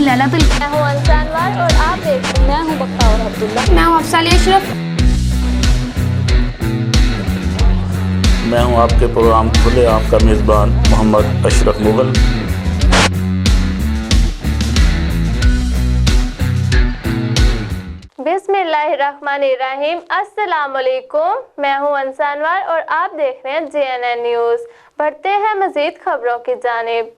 लैला तुल। मैं हूँ अंसानवार और आप देख रहे हैं। मैं हूँ बख्तावर अब्दुल्ला। मैं हूँ अफसालिया अशरफ। मैं हूँ आपके प्रोग्राम खुले आपका मेज़बान मोहम्मद अशरफ मुगल। बिस्मिल्लाहिर्रहमानिर्रहीम। अस्सलाम वालेकुम। मैं हूँ अंसानवार और आप देख रहे हैं JNN न्यूज़। बढ़ते हैं मज़ीद खबरों की जानिब।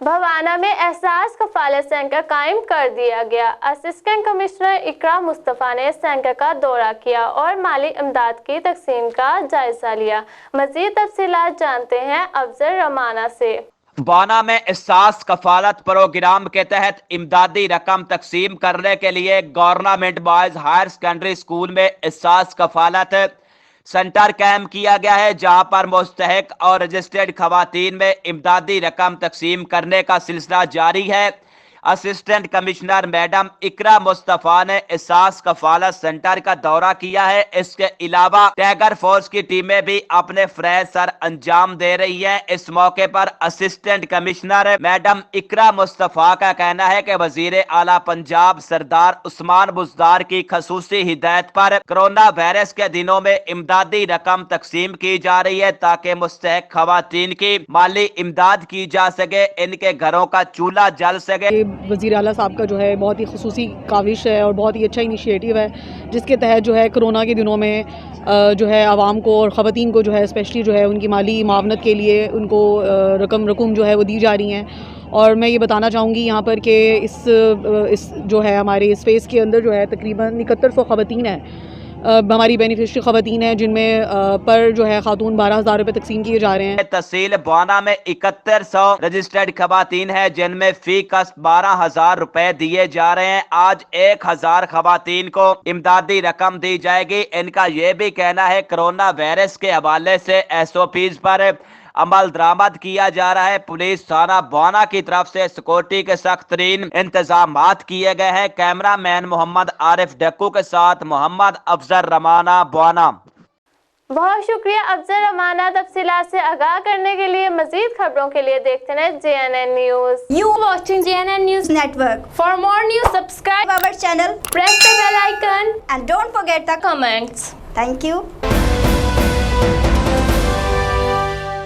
भवाना में एहसास कफालत सेंटर कायम कर दिया गया। असिस्टेंट कमिश्नर इकरा मुस्तफ़ा ने सेंटर का दौरा किया और माली इमदाद की तकसीम का जायजा लिया। मज़ीद तफसीलात जानते हैं अफजल रमाना से। भवाना में एहसास कफालत प्रोग्राम के तहत इमदादी रकम तकसीम करने के लिए government boys higher secondary school में एहसास कफालत सेंटर कायम किया गया है, जहां पर मुस्तहिक और रजिस्टर्ड खवातीन में इमदादी रकम तकसीम करने का सिलसिला जारी है। असिस्टेंट कमिश्नर मैडम इकरा मुस्तफ़ा ने एहसास कफालत सेंटर का दौरा किया है। इसके अलावा टाइगर फोर्स की टीमें भी अपने फरज सर अंजाम दे रही हैं। इस मौके पर असिस्टेंट कमिश्नर मैडम इकरा मुस्तफ़ा का कहना है कि वजीर आला पंजाब सरदार उस्मान बुज़दार की खसूसी हिदायत पर कोरोना वायरस के दिनों में इमदादी रकम तकसीम की जा रही है, ताकि मुस्तहिक खवातीन की माली इमदाद की जा सके, इनके घरों का चूल्हा जल सके। वज़ीर आला साहब का जो है बहुत ही खुसूसी काविश है और बहुत ही अच्छा इनिशिएटिव है, जिसके तहत जो है कोरोना के दिनों में जो है आवाम को और ख़वातीन को जो है स्पेशली जो है उनकी माली मावनत के लिए उनको रकम जो है वो दी जा रही हैं। और मैं ये बताना चाहूँगी यहाँ पर कि इस जो है हमारे स्पेस के अंदर जो है तकरीबन 7100 ख़वातीन हैं, हमारी बेनिफिशरी ख़वातीन हैं, जिनमें पर जो है खातून 12,000 रुपये तकसीम किए जा रहे हैं। तहसील भवाना में 7100 रजिस्टर्ड खवातीन हैं, जिनमें फी कस्ब 12,000 रुपए दिए जा रहे हैं। आज 1,000 खवातीन को इमदादी रकम दी जाएगी। इनका यह भी कहना है कोरोना वायरस के हवाले से SOPs पर अमल दरामद किया जा रहा है। पुलिस थाना भवाना की तरफ से सिक्योरिटी के सख्त तरीन इंतजाम किए गए हैं। कैमरा मैन मोहम्मद आरिफ डक्कू के साथ मोहम्मद अफजल रमाना भवाना। बहुत शुक्रिया अफजल रमाना। तफसीलात से आगाह करने के लिए मजीद खबरों के लिए देखते रहें JNN news. You watching JNN News Network. For more news, subscribe Our channel press the bell icon and don't forget the comments. Thank you.